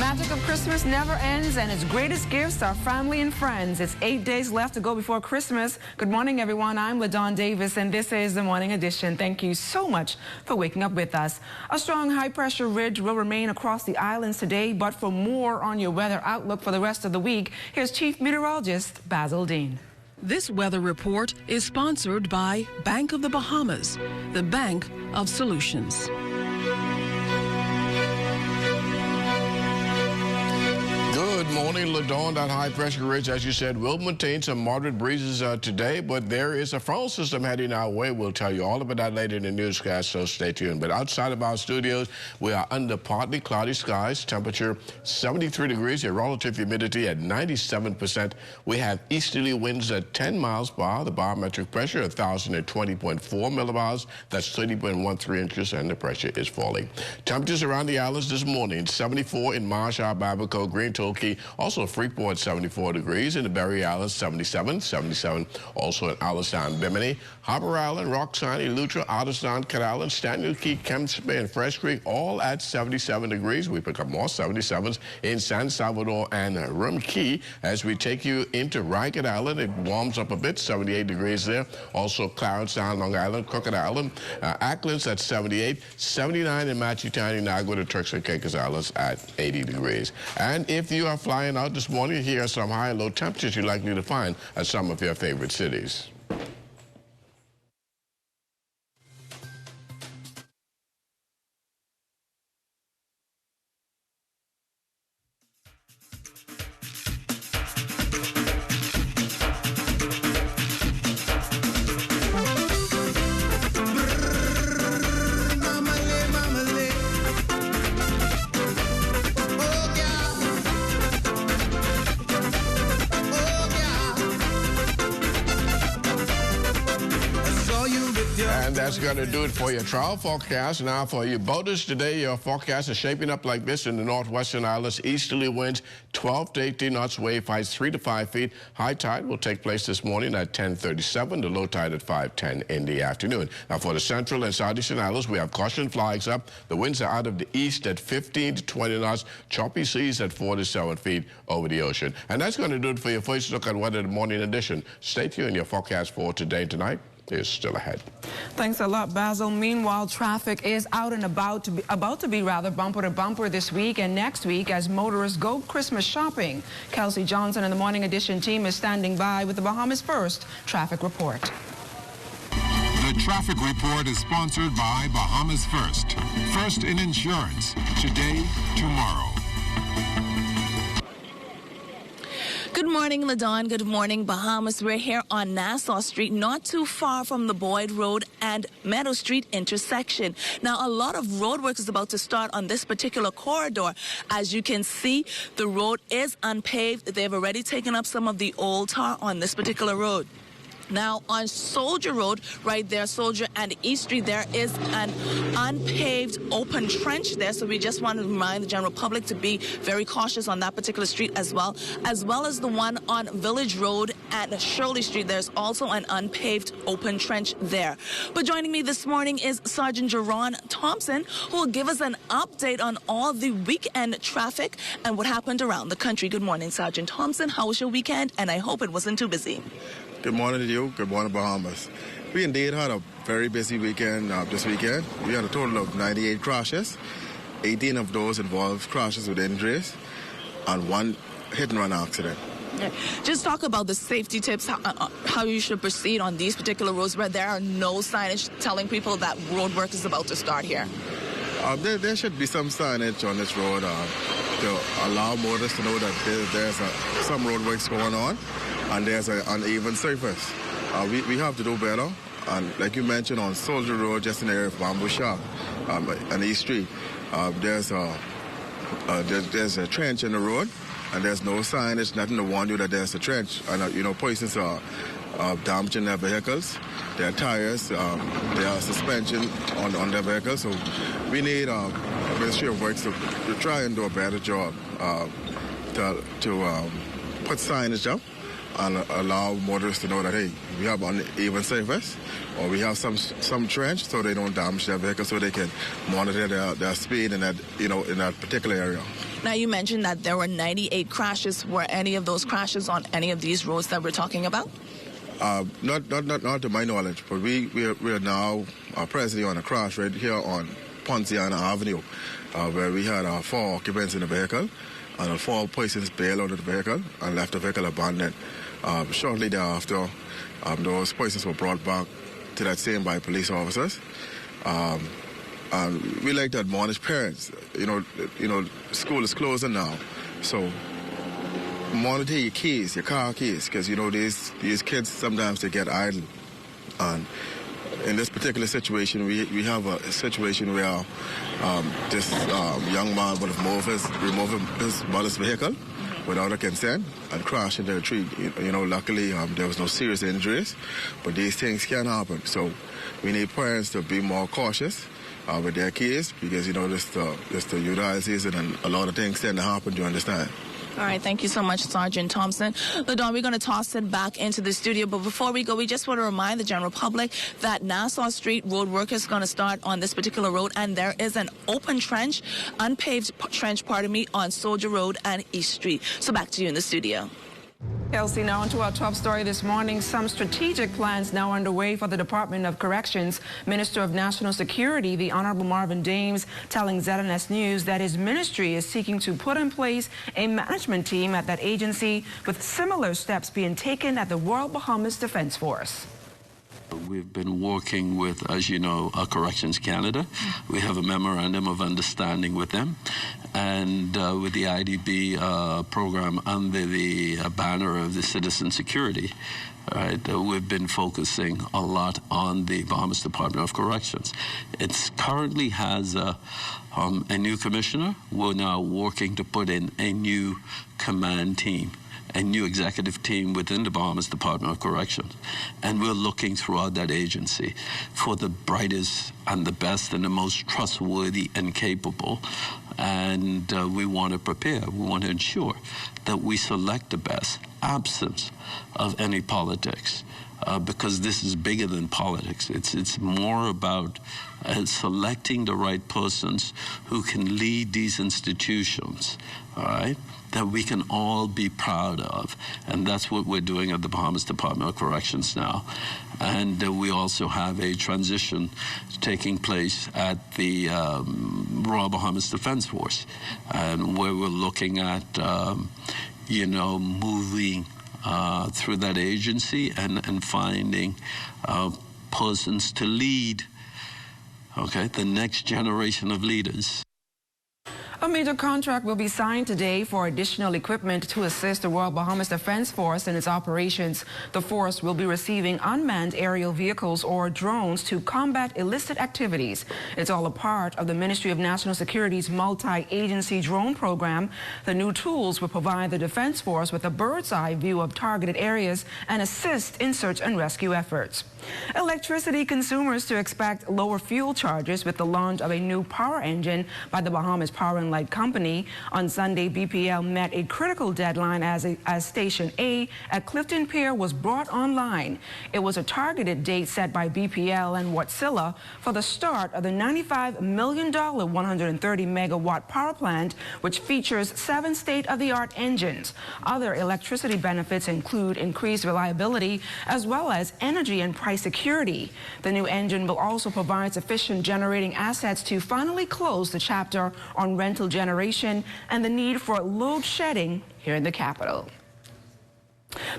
magic of Christmas never ends, and its greatest gifts are family and friends. It's 8 days left to go before Christmas. Good morning, everyone. I'm LaDawn Davis, and this is the Morning Edition. Thank you so much for waking up with us. A strong high-pressure ridge will remain across the islands today, but for more on your weather outlook for the rest of the week, here's Chief Meteorologist Basil Dean. This weather report is sponsored by Bank of the Bahamas, the bank of solutions. Good morning, LaDawn. That high-pressure ridge, as you said, will maintain some moderate breezes today, but there is a frontal system heading our way. We'll tell you all about that later in the newscast, so stay tuned. But outside of our studios, we are under partly cloudy skies, temperature 73 degrees, your relative humidity at 97%. We have easterly winds at 10 miles per hour, the barometric pressure 1,020.4 millibars, that's 30.13 inches, and the pressure is falling. Temperatures around the islands this morning, 74 in Marshall, Babaco, Green Tulkey, also Freeport 74 degrees, in the Berry Islands 77 also in Alistown, Bimini, Harbour Island, Roxanne, Eleuthera, Otterstown, Cat Island, Stanley Key, Kemps Bay, and Fresh Creek, all at 77 degrees. We pick up more 77s in San Salvador and Rum Key as we take you into Ragged Island. It warms up a bit, 78 degrees there. Also Clarence Island, Long Island, Crooked Island, Acklands at 78, 79 in Machitani, Nagua, the Turks and Caicos Islands at 80 degrees. And if you are flying out this morning, here are some high and low temperatures you're likely to find at some of your favorite cities. And that's going to do it for your trial forecast. Now for your boaters today, your forecast is shaping up like this in the northwestern islands. Easterly winds 12 to 18 knots, wave heights 3 to 5 feet. High tide will take place this morning at 10:37, the low tide at 5:10 in the afternoon. Now for the central and southeastern islands, we have caution flags up. The winds are out of the east at 15 to 20 knots, choppy seas at 4 to 7 feet over the ocean. And that's going to do it for your first look at weather, the morning edition. Stay tuned. Your forecast for today and tonight is still ahead. Thanks a lot, Basil. Meanwhile, traffic is out and about to be bumper to bumper this week and next week as motorists go Christmas shopping. Kelsey Johnson and the Morning Edition team is standing by with the Bahamas First traffic report. The traffic report is sponsored by Bahamas First. First in insurance, today, tomorrow. Good morning, LaDawn. Good morning, Bahamas. We're here on Nassau Street, not too far from the Boyd Road and Meadow Street intersection. Now, a lot of road work is about to start on this particular corridor. As you can see, the road is unpaved. They've already taken up some of the old tar on this particular road. Now, on Soldier Road, right there, Soldier and East Street, there is an unpaved open trench there. So we just want to remind the general public to be very cautious on that particular street as well as the one on Village Road and Shirley Street. There's also an unpaved open trench there. But joining me this morning is Sergeant Jerron Thompson, who will give us an update on all the weekend traffic and what happened around the country. Good morning, Sergeant Thompson. How was your weekend? And I hope it wasn't too busy. Good morning to you. Good morning, Bahamas. We indeed had a very busy weekend this weekend. We had a total of 98 crashes. 18 of those involved crashes with injuries and one hit-and-run accident. Just talk about the safety tips, how you should proceed on these particular roads where there are no signage telling people that road work is about to start here. There should be some signage on this road to allow motorists to know that there's some road works going on and there's an uneven surface. We have to do better. And like you mentioned, on Soldier Road, just in the area of Bamboo Shop and East Street, there's a trench in the road, and there's no signage, nothing to warn you that there's a trench. And persons are damaging their vehicles, their tires, their suspension on their vehicles. So we need Ministry of Works to try and do a better job to put signage up and allow motorists to know that, hey, we have uneven surface or we have some trench so they don't damage their vehicle, so they can monitor their speed in that, in that particular area. Now, you mentioned that there were 98 crashes. Were any of those crashes on any of these roads that we're talking about? Not to my knowledge, but we are now presently on a crash right here on Ponciana Avenue, where we had 4 occupants in the vehicle, and 4 persons bailed out of the vehicle and left the vehicle abandoned. Shortly thereafter, those persons were brought back to that scene by police officers. We like to admonish parents. You know, school is closing now, so monitor your keys, your car keys, because you know these kids sometimes they get idle. And in this particular situation, we have a situation where this young man would have removed his mother's vehicle without her consent and crashed into a tree. You know, luckily there was no serious injuries, but these things can happen. So we need parents to be more cautious with their kids, because you know this the Udall season and a lot of things tend to happen during this time. All right, thank you so much, Sergeant Thompson. LaDawn, we're going to toss it back into the studio, but before we go, we just want to remind the general public that Nassau Street road work is going to start on this particular road, and there is an open trench, unpaved trench, on Soldier Road and East Street. So back to you in the studio. Elsie, now onto our top story this morning. Some strategic plans now underway for the Department of Corrections. Minister of National Security, the Honorable Marvin Dames, telling ZNS News that his ministry is seeking to put in place a management team at that agency, with similar steps being taken at the Royal Bahamas Defense Force. We've been working with, as you know, Corrections Canada. We have a memorandum of understanding with them, and with the IDB program under the banner of the Citizen Security. Right, we've been focusing a lot on the Bahamas Department of Corrections. It currently has a new commissioner. We're now working to put in a new command team, a new executive team within the Bahamas Department of Corrections. And we're looking throughout that agency for the brightest and the best and the most trustworthy and capable. And we want to prepare. We want to ensure that we select the best, absence of any politics. Because this is bigger than politics. It's more about selecting the right persons who can lead these institutions, all right, that we can all be proud of. And that's what we're doing at the Bahamas Department of Corrections now. And we also have a transition taking place at the Royal Bahamas Defense Force, and where we're looking at, you know, moving through that agency and finding persons to lead, okay, the next generation of leaders. A major contract will be signed today for additional equipment to assist the Royal Bahamas Defense Force in its operations. The force will be receiving unmanned aerial vehicles or drones to combat illicit activities. It's all a part of the Ministry of National Security's multi-agency drone program. The new tools will provide the Defense Force with a bird's-eye view of targeted areas and assist in search and rescue efforts. Electricity consumers to expect lower fuel charges with the launch of a new power engine by the Bahamas Power and Light Company. On Sunday, BPL met a critical deadline as Station A at Clifton Pier was brought online. It was a targeted date set by BPL and Wärtsilä for the start of the $95 million 130-megawatt power plant, which features 7 state-of-the-art engines. Other electricity benefits include increased reliability as well as energy and price security. The new engine will also provide sufficient generating assets to finally close the chapter on rental generation and the need for load shedding here in the capital.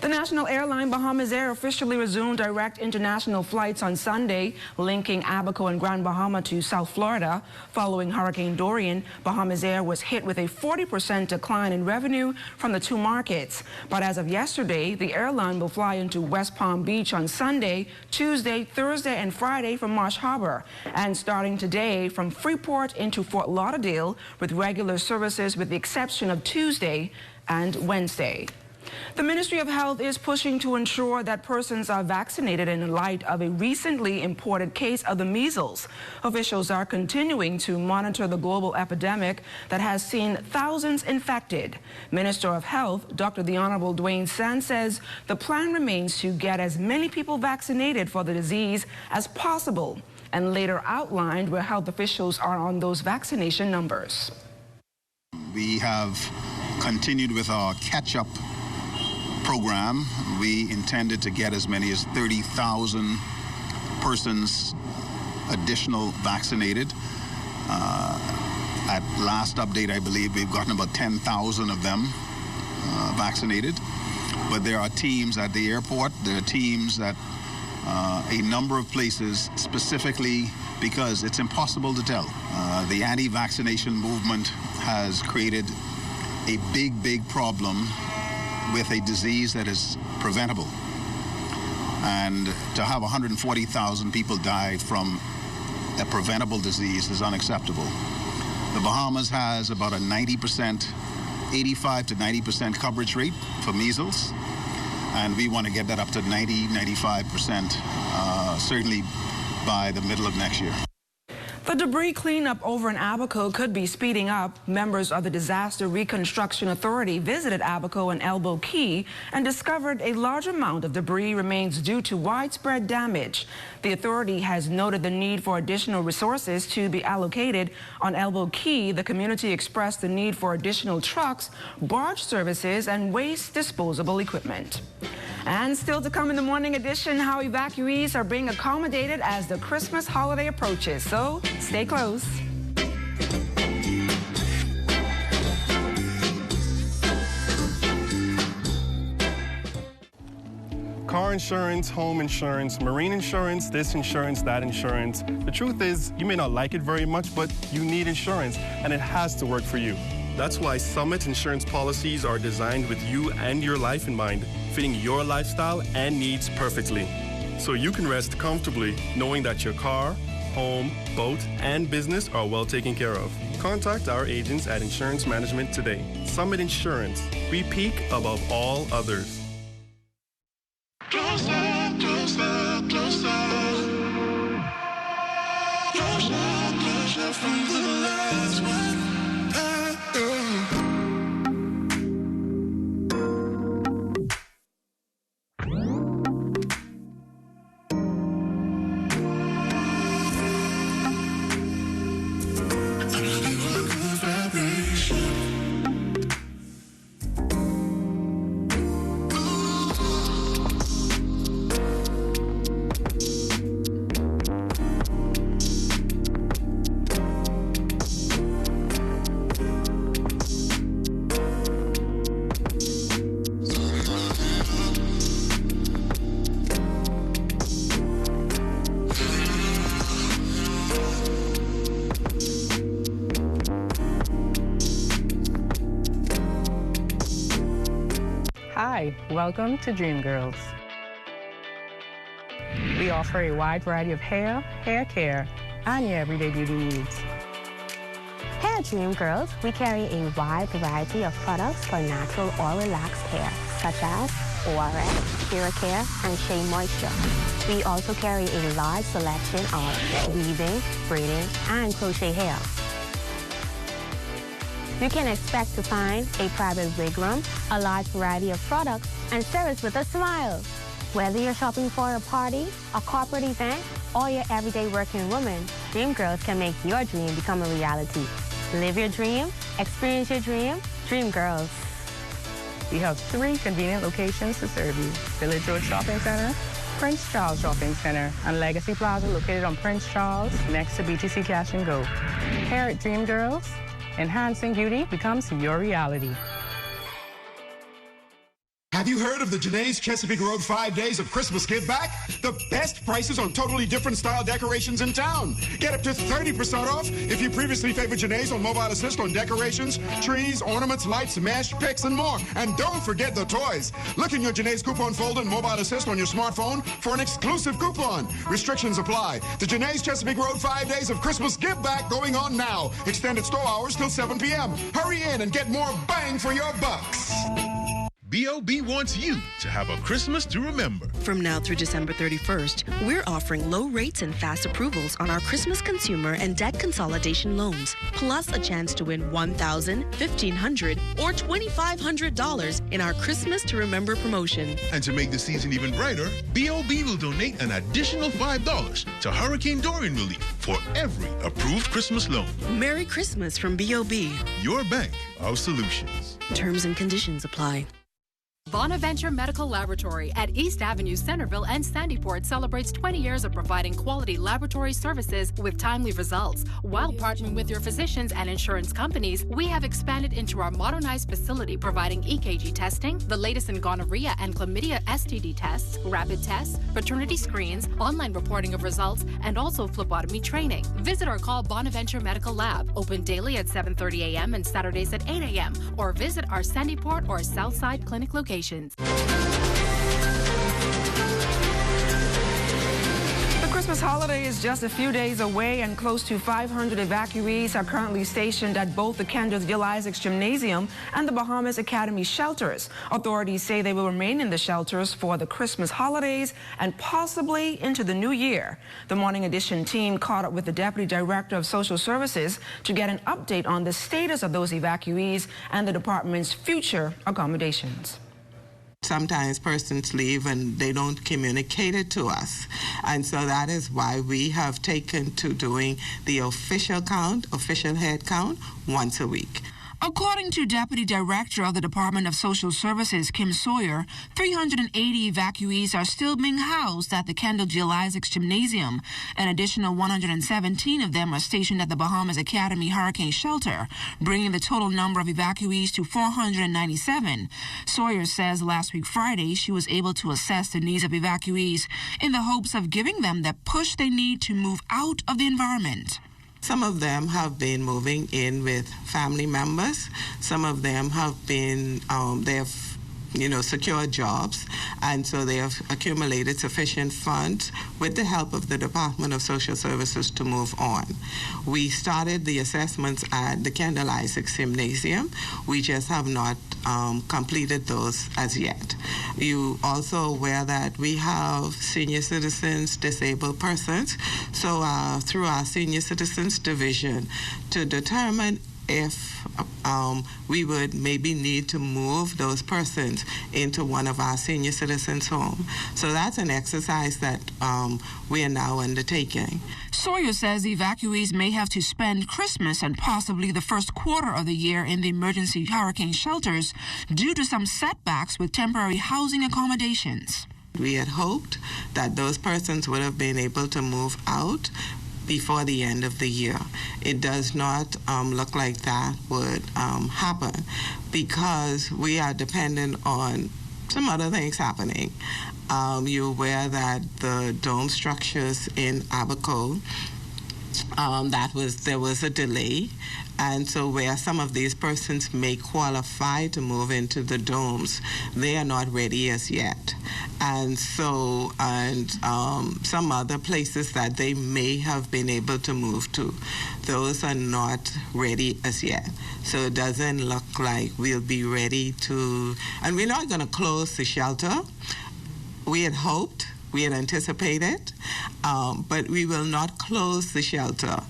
The national airline Bahamas Air officially resumed direct international flights on Sunday, linking Abaco and Grand Bahama to South Florida. Following Hurricane Dorian, Bahamas Air was hit with a 40% decline in revenue from the 2 markets. But as of yesterday, the airline will fly into West Palm Beach on Sunday, Tuesday, Thursday, and Friday from Marsh Harbor, and starting today from Freeport into Fort Lauderdale, with regular services with the exception of Tuesday and Wednesday. The Ministry of Health is pushing to ensure that persons are vaccinated in light of a recently imported case of the measles. Officials are continuing to monitor the global epidemic that has seen thousands infected. Minister of Health, Dr. the Honorable Dwayne Sand, says the plan remains to get as many people vaccinated for the disease as possible, and later outlined where health officials are on those vaccination numbers. we have continued with our catch-up program. We intended to get as many as 30,000 persons additional vaccinated. At last update, I believe we've gotten about 10,000 of them vaccinated. But there are teams at the airport, there are teams at a number of places, specifically because it's impossible to tell. The anti-vaccination movement has created a big problem with a disease that is preventable. And to have 140,000 people die from a preventable disease is unacceptable. The Bahamas has about a 85 to 90% coverage rate for measles, and we want to get that up to 95%, certainly by the middle of next year. The debris cleanup over in Abaco could be speeding up. Members of the Disaster Reconstruction Authority visited Abaco and Elbow Key and discovered a large amount of debris remains due to widespread damage. The authority has noted the need for additional resources to be allocated. On Elbow Key, the community expressed the need for additional trucks, barge services, and waste disposable equipment. And still to come in the morning edition, how evacuees are being accommodated as the Christmas holiday approaches. So stay close. Car insurance, home insurance, marine insurance, this insurance, that insurance. The truth is, you may not like it very much, but you need insurance, and it has to work for you. That's why Summit insurance policies are designed with you and your life in mind, fitting your lifestyle and needs perfectly. So you can rest comfortably knowing that your car, home, boat, and business are well taken care of. Contact our agents at Insurance Management today. Summit Insurance. We peak above all others. Closer, closer, closer. Closer, closer from the last one. Hi, welcome to Dream Girls. We offer a wide variety of hair care, and your everyday beauty needs. Here at Dream Girls, we carry a wide variety of products for natural or relaxed hair, such as ORS, Pure Care, and Shea Moisture. We also carry a large selection of weaving, braiding, and crochet hair. You can expect to find a private wig room, a large variety of products, and service with a smile. Whether you're shopping for a party, a corporate event, or your everyday working woman, Dream Girls can make your dream become a reality. Live your dream, experience your dream, Dream Girls. We have 3 convenient locations to serve you: Village Road Shopping Center, Prince Charles Shopping Center, and Legacy Plaza located on Prince Charles next to BTC Cash and Go. Here at Dream Girls, enhancing beauty becomes your reality. Have you heard of the Janae's Chesapeake Road 5 days of Christmas Give Back? The best prices on totally different style decorations in town. Get up to 30% off if you previously favored Janae's on Mobile Assist on decorations, trees, ornaments, lights, mesh, picks, and more. And don't forget the toys. Look in your Janae's coupon folder and Mobile Assist on your smartphone for an exclusive coupon. Restrictions apply. The Janae's Chesapeake Road 5 days of Christmas Give Back going on now. Extended store hours till 7 p.m. Hurry in and get more bang for your bucks. B.O.B. wants you to have a Christmas to remember. From now through December 31st, we're offering low rates and fast approvals on our Christmas consumer and debt consolidation loans, plus a chance to win $1,000, $1,500, or $2,500 in our Christmas to Remember promotion. And to make the season even brighter, B.O.B. will donate an additional $5 to Hurricane Dorian relief for every approved Christmas loan. Merry Christmas from B.O.B. Your bank of solutions. Terms and conditions apply. Bonaventure Medical Laboratory at East Avenue, Centerville and Sandyport celebrates 20 years of providing quality laboratory services with timely results. While partnering with your physicians and insurance companies, we have expanded into our modernized facility providing EKG testing, the latest in gonorrhea and chlamydia STD tests, rapid tests, paternity screens, online reporting of results, and also phlebotomy training. Visit or call Bonaventure Medical Lab, open daily at 7:30 a.m. and Saturdays at 8 a.m. or visit our Sandyport or Southside Clinic locations. The Christmas holiday is just a few days away, and close to 500 evacuees are currently stationed at both the Kendall Gill Isaacs Gymnasium and the Bahamas Academy shelters. Authorities say they will remain in the shelters for the Christmas holidays and possibly into the new year. The Morning Edition team caught up with the Deputy Director of Social Services to get an update on the status of those evacuees and the department's future accommodations. Sometimes persons leave and they don't communicate it to us. And so that is why we have taken to doing the official head count once a week. According to Deputy Director of the Department of Social Services, Kim Sawyer, 380 evacuees are still being housed at the Kendall Gill Isaacs Gymnasium. An additional 117 of them are stationed at the Bahamas Academy Hurricane Shelter, bringing the total number of evacuees to 497. Sawyer says last week Friday she was able to assess the needs of evacuees in the hopes of giving them the push they need to move out of the environment. Some of them have been moving in with family members. Some of them have been, they have, secured jobs, and so they have accumulated sufficient funds with the help of the Department of Social Services to move on. We started the assessments at the Kendall Isaacs Gymnasium. We just have not completed those as yet. You also aware that we have senior citizens, disabled persons, so through our senior citizens division to determine if we would maybe need to move those persons into one of our senior citizens' homes. So that's an exercise that we are now undertaking. Sawyer says evacuees may have to spend Christmas and possibly the first quarter of the year in the emergency hurricane shelters due to some setbacks with temporary housing accommodations. We had hoped that those persons would have been able to move out before the end of the year. It does not look like that would happen because we are dependent on some other things happening. You're aware that the dome structures in Abaco, there was a delay, and so where some of these persons may qualify to move into the domes, they are not ready as yet. And so, some other places that they may have been able to move to, those are not ready as yet. So it doesn't look like we'll be ready to, and we're not going to close the shelter. We had hoped, we had anticipated, but we will not close the shelter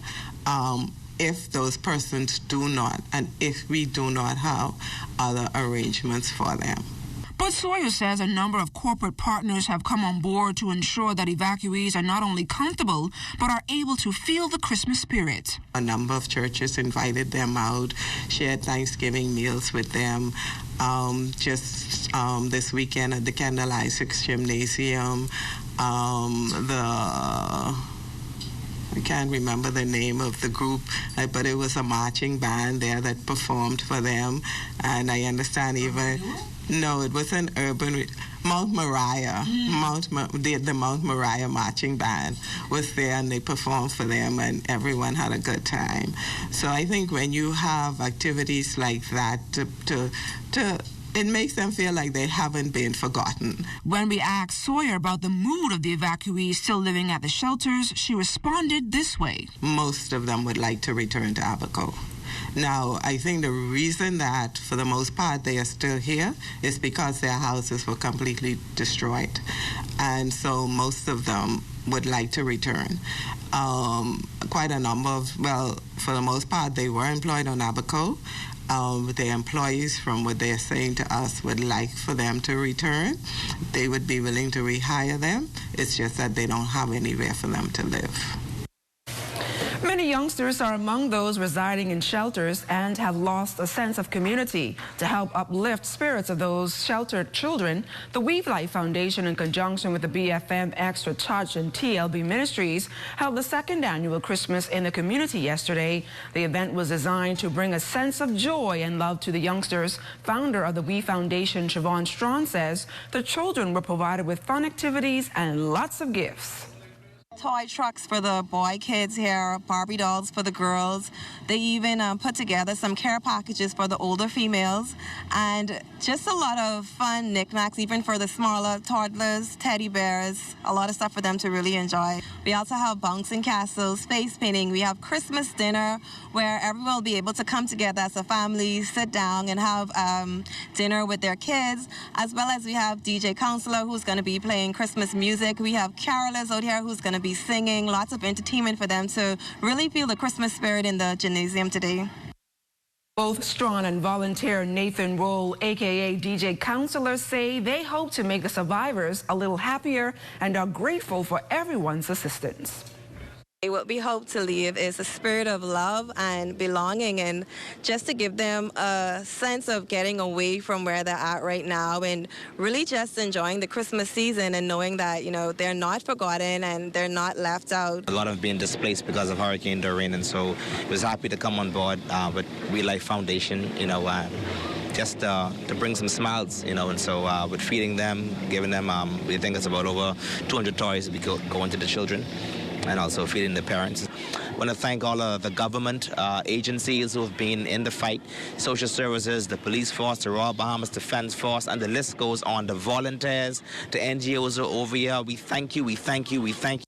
if those persons do not, and if we do not have other arrangements for them. But Sawyer says a number of corporate partners have come on board to ensure that evacuees are not only comfortable, but are able to feel the Christmas spirit. A number of churches invited them out, shared Thanksgiving meals with them. This weekend at the Kendall Isaacs Gymnasium, I can't remember the name of the group, but it was a marching band there that performed for them. And I understand even... No, it was an urban... Mount Moriah. The Mount Moriah marching band was there, and they performed for them, and everyone had a good time. So I think when you have activities like that, it makes them feel like they haven't been forgotten. When we asked Sawyer about the mood of the evacuees still living at the shelters, she responded this way. Most of them would like to return to Abaco. Now, I think the reason that, for the most part, they are still here is because their houses were completely destroyed. And so most of them would like to return. Quite a number of, well, for the most part, they were employed on Abaco. The employees, from what they're saying to us, would like for them to return. They would be willing to rehire them. It's just that they don't have anywhere for them to live. Many youngsters are among those residing in shelters and have lost a sense of community. To help uplift spirits of those sheltered children, the Weave Life Foundation, in conjunction with the BFM Extra Touch and TLB Ministries, held the second annual Christmas in the Community yesterday. The event was designed to bring a sense of joy and love to the youngsters. Founder of the Weave Foundation, Siobhan Strawn, says the children were provided with fun activities and lots of gifts. Toy trucks for the boy kids here, Barbie dolls for the girls. They even put together some care packages for the older females, and just a lot of fun knickknacks, even for the smaller toddlers, teddy bears, a lot of stuff for them to really enjoy. We also have bouncing castles, face painting. We have Christmas dinner where everyone will be able to come together as a family, sit down and have dinner with their kids, as well as we have DJ Counselor who's going to be playing Christmas music. We have carolers out here who's going to be singing, lots of entertainment for them to really feel the Christmas spirit in the gymnasium today. Both Strawn and volunteer Nathan Roll, a.k.a. DJ Counselor, say they hope to make the survivors a little happier and are grateful for everyone's assistance. What we hope to leave is a spirit of love and belonging, and just to give them a sense of getting away from where they're at right now and really just enjoying the Christmas season and knowing that, you know, they're not forgotten and they're not left out. A lot have been displaced because of Hurricane Doreen, and so I was happy to come on board with Weave Life Foundation, you know, just to bring some smiles, you know, and so with feeding them, giving them, we think it's about over 200 toys going to the children, and also feeding the parents. I want to thank all of the government agencies who have been in the fight, social services, the police force, the Royal Bahamas Defense Force, and the list goes on, the volunteers, the NGOs are over here. We thank you, we thank you, we thank you.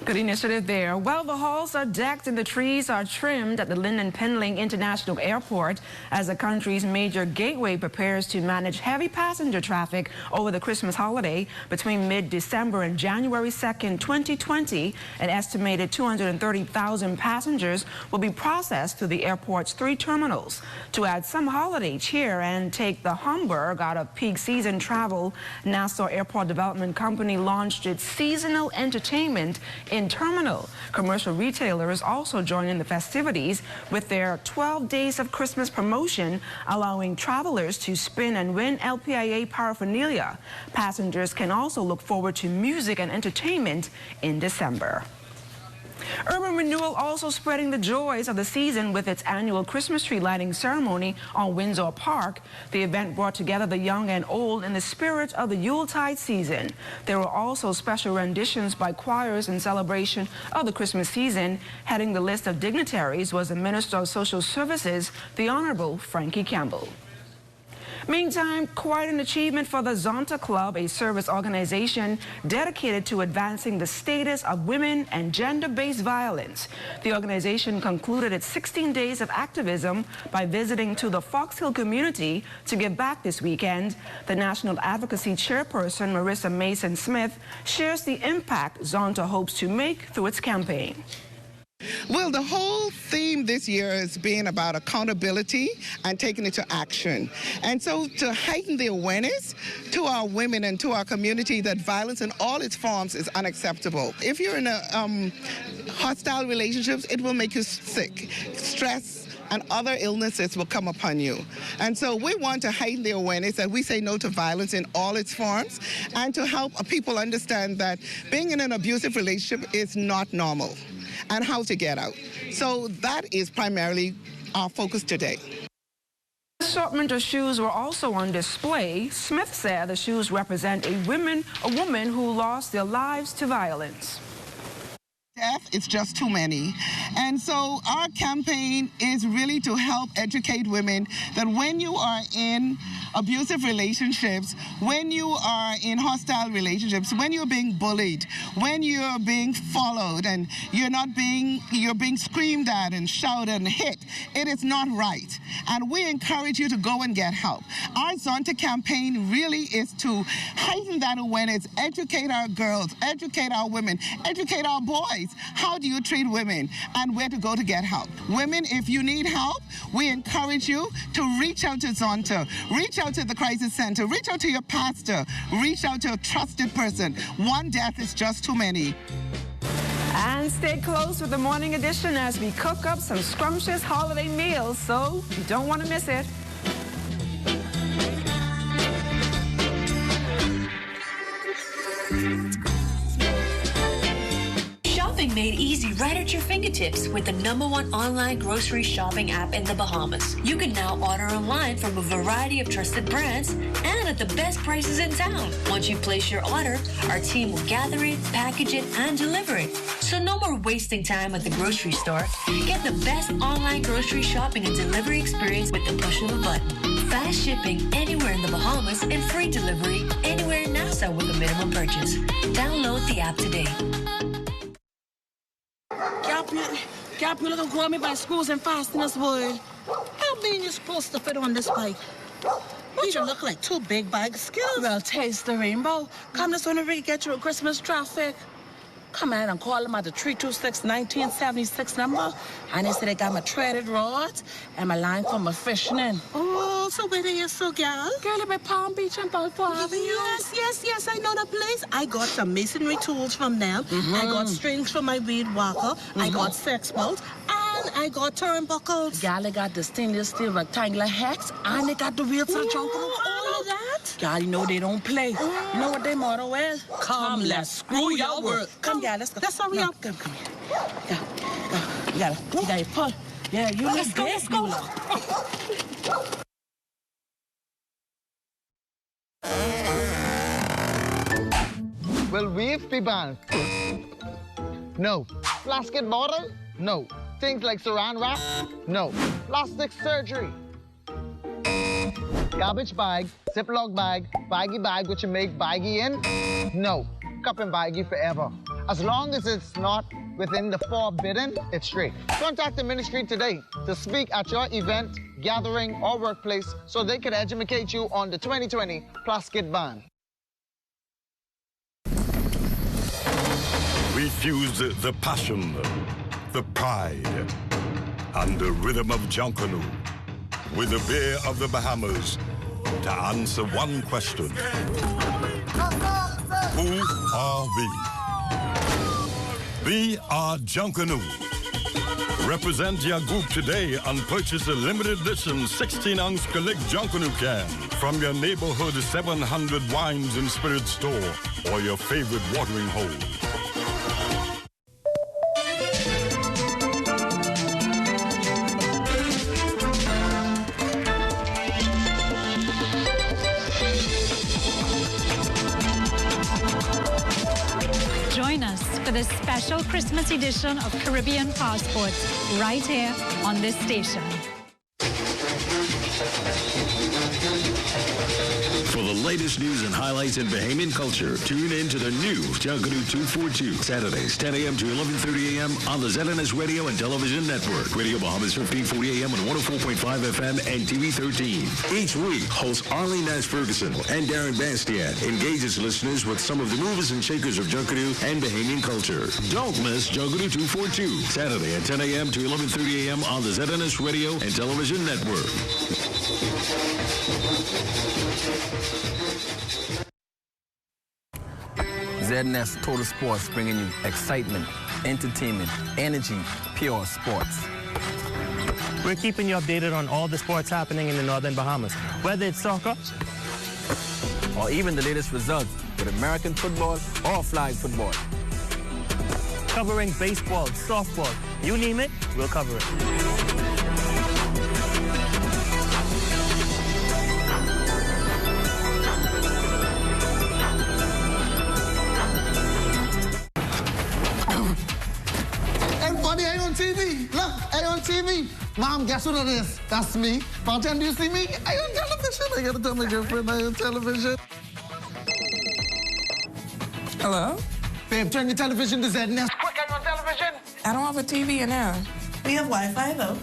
Good initiative there. Well, the halls are decked and the trees are trimmed at the Lynden Pinling International Airport as the country's major gateway prepares to manage heavy passenger traffic over the Christmas holiday. Between mid-December and January 2nd, 2020, an estimated 230,000 passengers will be processed through the airport's 3 terminals. To add some holiday cheer and take the Hamburg out of peak season travel, Nassau Airport Development Company launched its seasonal entertainment in terminal. Commercial retailers also join in the festivities with their 12 Days of Christmas promotion, allowing travelers to spin and win LPIA paraphernalia. Passengers can also look forward to music and entertainment in December. Urban Renewal also spreading the joys of the season with its annual Christmas tree lighting ceremony on Windsor Park. The event brought together the young and old in the spirit of the Yuletide season. There were also special renditions by choirs in celebration of the Christmas season. Heading the list of dignitaries was the Minister of Social Services, the Honorable Frankie Campbell. Meantime, quite an achievement for the Zonta Club, a service organization dedicated to advancing the status of women and gender-based violence. The organization concluded its 16 days of activism by visiting to the Fox Hill community to give back this weekend. The National Advocacy Chairperson, Marissa Mason-Smith, shares the impact Zonta hopes to make through its campaign. Well, the whole theme this year has been about accountability and taking it to action. And so to heighten the awareness to our women and to our community that violence in all its forms is unacceptable. If you're in a hostile relationships, it will make you sick. Stress and other illnesses will come upon you. And so we want to heighten the awareness that we say no to violence in all its forms, and to help people understand that being in an abusive relationship is not normal, and how to get out. So that is primarily our focus today. Assortment of shoes were also on display. Smith said the shoes represent a woman who lost their lives to violence. Death, it's just too many. And so our campaign is really to help educate women that when you are in abusive relationships, when you are in hostile relationships, when you're being bullied, when you're being followed and you're being screamed at and shouted and hit, it is not right. And we encourage you to go and get help. Our Zonta campaign really is to heighten that awareness, educate our girls, educate our women, educate our boys. How do you treat women and where to go to get help? Women, if you need help, we encourage you to reach out to Zonta, reach out to the crisis center, reach out to your pastor, reach out to a trusted person. One death is just too many. And stay close with the morning edition as we cook up some scrumptious holiday meals, so you don't want to miss it. Made easy right at your fingertips with the #1 online grocery shopping app in the Bahamas. You can now order online from a variety of trusted brands and at the best prices in town. Once you place your order, our team will gather it, package it, and deliver it. So no more wasting time at the grocery store. Get the best online grocery shopping and delivery experience with the push of a button. Fast shipping anywhere in the Bahamas and free delivery anywhere in Nassau with a minimum purchase. Download the app today. Cap, you looking call me by screws and fasteners, wood. How mean you supposed to fit on this bike? You look like two big bag skills. Well, taste the rainbow. Come this one to get you a Christmas traffic. Come out and call them at the 326-1976 number. And they say they got my threaded rods and my line for my fishing in. Oh, so where they are, so girl? Girl, by Palm Beach and Balfour Avenue. Yes, I know the place. I got some masonry tools from them. I got strings for my weed whacker. I got sex bolts. And I got turnbuckles. Girl, they got the stainless steel rectangular hex. And they got the wheels for the trunk. All of that. Girl, you know they don't play. You know what their motto is? Come, let's screw your work. Come, girl, let's go. Let's hurry up. Come here. You gotta pull. Yeah, you let's go. Will waves be banned? No. Plastic bottle? No. Things like saran wrap? No. Plastic surgery? Garbage bag, Ziploc bag, baggy bag which you make baggy in? No. Cup and baggy forever. As long as it's not within the forbidden, it's straight. Contact the ministry today to speak at your event, gathering, or workplace so they can educate you on the 2020 plastic ban. We fuse the passion, the pride, and the rhythm of Junkanoo with the beer of the Bahamas to answer one question. Who are we? We are Junkanoo. Represent your group today and purchase a limited edition 16-ounce Collect Junkanoo can from your neighborhood 700 wines and spirits store or your favorite watering hole. For this special Christmas edition of Caribbean Passport, right here on this station. For the latest news and highlights in Bahamian culture, tune in to the new Junkanoo 242, Saturdays, 10 a.m. to 11:30 a.m. on the ZNS Radio and Television Network. Radio Bahamas 1540 a.m. on 104.5 FM and TV 13. Each week, host Arlene Nash Ferguson and Darren Bastian engages listeners with some of the movers and shakers of Junkanoo and Bahamian culture. Don't miss Junkanoo 242, Saturday at 10 a.m. to 11:30 a.m. on the ZNS Radio and Television Network. ZNS Total Sports, bringing you excitement, entertainment, energy, pure sports. We're keeping you updated on all the sports happening in the Northern Bahamas, whether it's soccer or even the latest results with American football or flag football. Covering baseball, softball, you name it, we'll cover it. Buddy, are you on TV? Look, are you on TV? Mom, guess what it is? That's me. Bartender, do you see me? Are you on television? I gotta tell my girlfriend I'm on television. Hello? Babe, turn your television to ZNS. Quick, are you on television? I don't have a TV in there. We have Wi-Fi, though.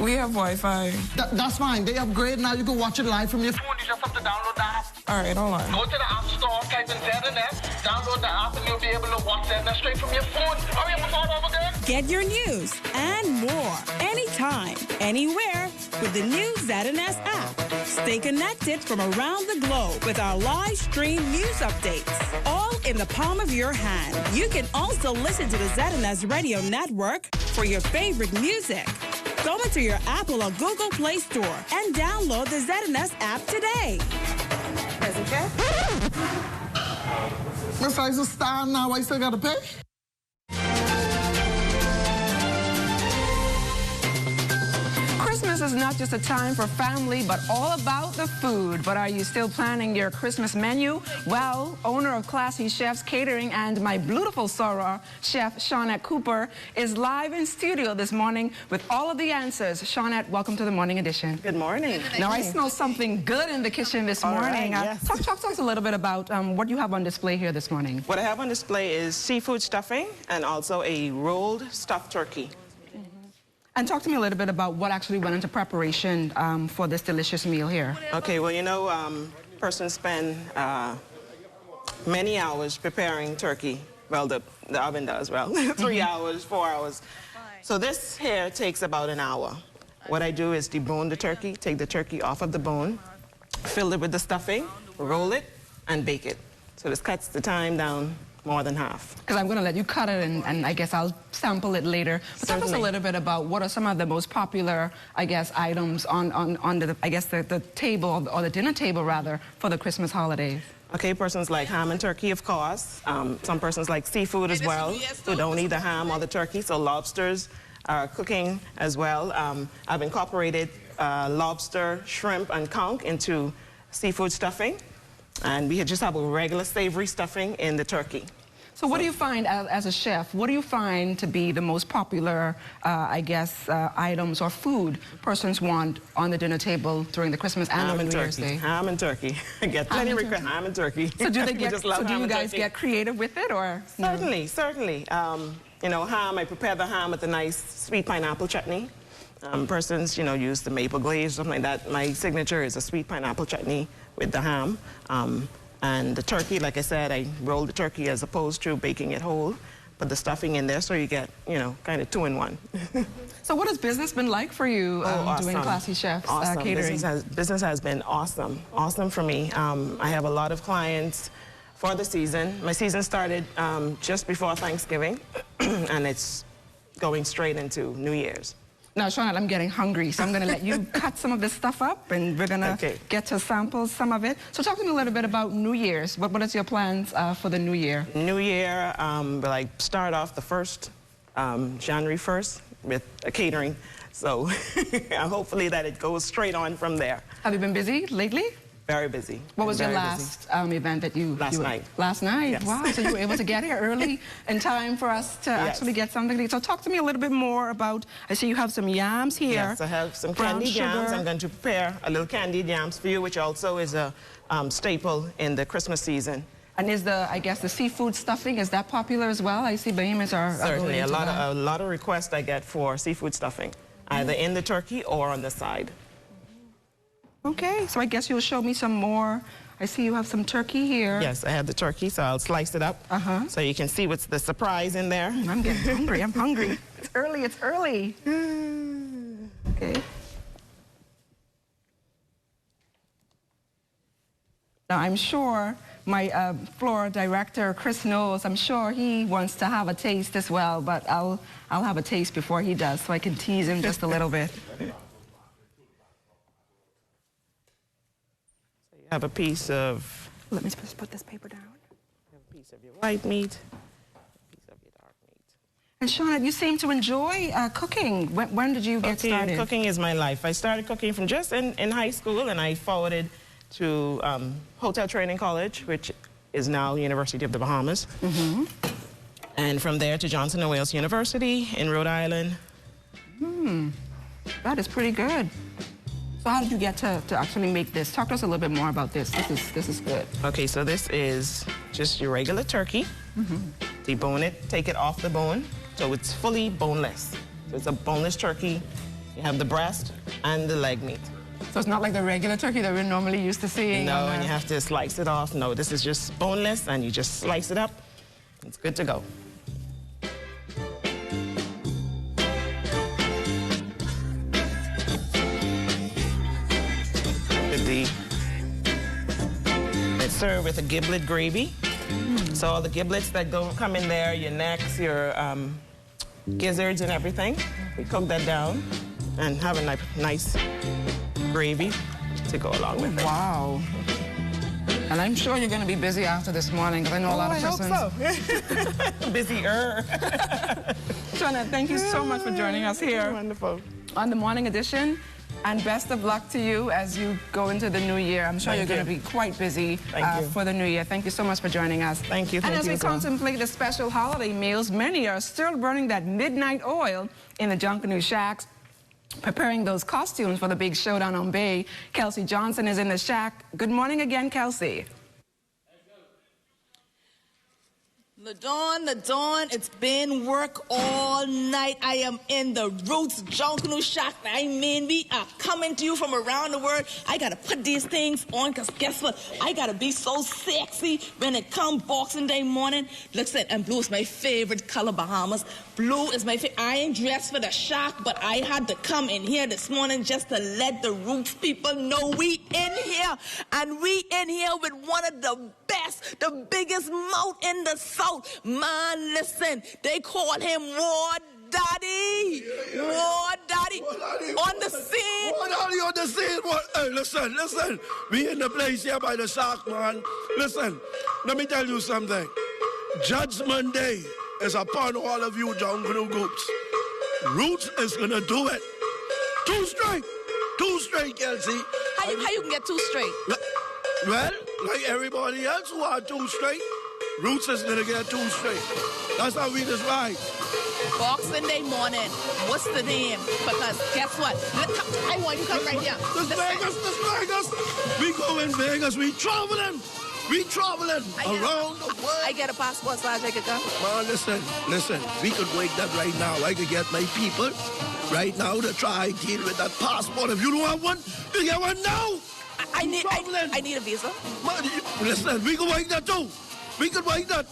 We have Wi-Fi. That's fine. They upgrade now. You can watch it live from your phone. You just have to download the app. All right, hold on. Go to the App Store, type in ZNS, download the app, and you'll be able to watch ZNS straight from your phone. Hurry up and start over there. Get your news and more anytime, anywhere with the new ZNS app. Stay connected from around the globe with our live stream news updates, all in the palm of your hand. You can also listen to the ZNS Radio Network for your favorite music. Go into your Apple or Google Play Store and download the ZNS app today. Miss, I just star now. I still gotta pay? Christmas is not just a time for family, but all about the food. But are you still planning your Christmas menu? Well, owner of Classy Chefs Catering and my beautiful soror, Chef Shawnette Cooper, is live in studio this morning with all of the answers. Shawnette, welcome to the Morning Edition. Good morning. Now, I smell something good in the kitchen this morning. Right, yes. Talk to us a little bit about what you have on display here this morning. What I have on display is seafood stuffing and also a rolled stuffed turkey. And talk to me a little bit about what actually went into preparation for this delicious meal here. Okay, well, you know, persons spend many hours preparing turkey. Well, the oven does, well, 3 hours, 4 hours. So this here takes about an hour. What I do is debone the turkey, take the turkey off of the bone, fill it with the stuffing, roll it, and bake it. So this cuts the time down more than half. Because I'm going to let you cut it, and I guess I'll sample it later. But tell us a little bit about what are some of the most popular, I guess, items on the, I guess, the table, or the dinner table, rather, for the Christmas holidays. Okay, persons like ham and turkey, of course. Some persons like seafood as well, who don't need the ham or the turkey, so lobsters are cooking as well. I've incorporated lobster, shrimp, and conch into seafood stuffing. And we just have a regular savory stuffing in the turkey. So what do you find, as a chef, what do you find to be the most popular, I guess, items or food persons want on the dinner table during the Christmas and New Year's Day? Ham and turkey. I get plenty of requests, ham and turkey. So do they get? So do you guys get creative with it, or? Certainly, certainly. You know, ham. I prepare the ham with a nice sweet pineapple chutney. Persons, you know, use the maple glaze, something like that. My signature is a sweet pineapple chutney with the ham. And the turkey, like I said, I roll the turkey as opposed to baking it whole. Put the stuffing in there so you get, you know, kind of 2-in-1. So what has business been like for you awesome. doing Classy Chefs Awesome. Catering? Business has been awesome. Awesome for me. I have a lot of clients for the season. My season started just before Thanksgiving, and it's going straight into New Year's. Now, Shawnette, I'm getting hungry, so I'm going to let you cut some of this stuff up, and we're going to get to sample some of it. So talk to me a little bit about New Year's. What is your plans for the New Year? New Year, we'll start off the first, January 1st, with a catering. So hopefully that it goes straight on from there. Have you been busy lately? Very busy. What was your last event that you... Last night. Last night? Yes. Wow, so you were able to get here early in time for us to actually get something to eat. So talk to me a little bit more about... I see you have some yams here. Yes, I have some candied yams. I'm going to prepare a little candied yams for you, which also is a staple in the Christmas season. And is I guess, the seafood stuffing, is that popular as well? I see Bahamians are certainly a lot of requests I get for seafood stuffing, either in the turkey or on the side. Okay, so I guess you'll show me some more. I see you have some turkey here. Yes, I have the turkey, so I'll slice it up. So you can see what's the surprise in there. I'm getting hungry, I'm hungry. It's early, it's early. Okay. Now, I'm sure my floor director, Chris Knowles, I'm sure he wants to have a taste as well, but I'll have a taste before he does, so I can tease him just a little bit. Have a piece of... Let me just put this paper down. Have a piece of your white meat, a piece of your dark meat. And Shawnette, you seem to enjoy cooking. When did you get started? Cooking is my life. I started cooking from just in high school, and I forwarded to Hotel Training College, which is now University of the Bahamas. And from there to Johnson & Wales University in Rhode Island. That is pretty good. So how did you get to actually make this? Talk to us a little bit more about this. This is good. Okay, so this is just your regular turkey. Debone it, take it off the bone, so it's fully boneless. So it's a boneless turkey. You have the breast and the leg meat. So it's not like the regular turkey that we're normally used to seeing. No, and you have to slice it off. No, this is just boneless, and you just slice it up. It's good to go. It's served with a giblet gravy. So all the giblets that come in there, your necks, your gizzards and everything, we cook that down and have a nice gravy to go along with it. Wow. And I'm sure you're going to be busy after this morning, because I know a lot of persons. I hope so. Busier. Joanna, thank you so much for joining us here. Wonderful. On the Morning Edition. And best of luck to you as you go into the new year. I'm sure you're going to be quite busy for the new year. Thank you so much for joining us. Thank you. And as we contemplate the special holiday meals, many are still burning that midnight oil in the Junkanoo shacks, preparing those costumes for the big showdown on Bay. Kelsey Johnson is in the shack. Good morning again, Kelsey. LaDawn, it's been work all night. I am in the Roots Junkanoo shack. I mean, we are coming to you from around the world. I got to put these things on, because guess what? I got to be so sexy when it comes Boxing Day morning. Looks at, and blue is my favorite color, Bahamas. Blue is my favorite. I ain't dressed for the shack, but I had to come in here this morning just to let the Roots people know we in here. And we in here with one of the best, the biggest mouth in the South. Man, listen, they call him War Daddy. War Daddy on the scene. War Daddy on the scene. Hey, listen. We in the place here by the shack, man. Listen, let me tell you something. Judgment Day is upon all of you Junkanoo groups. Roots is gonna do it. Two straight, Kelsey. How you can get two straight? Well, like everybody else who are two straight, Roots is gonna get two straight. That's how we just ride. Boxing Day morning. What's the name? Because guess what? I want you to come right here. This Vegas. We go in Vegas. We traveling around the world. I get a passport so I can come. Man, listen. We could wake that right now. I could get my people right now to try deal with that passport. If you don't have one, you get one now. I need a visa. Man, listen, we can wake that too. We could wake that.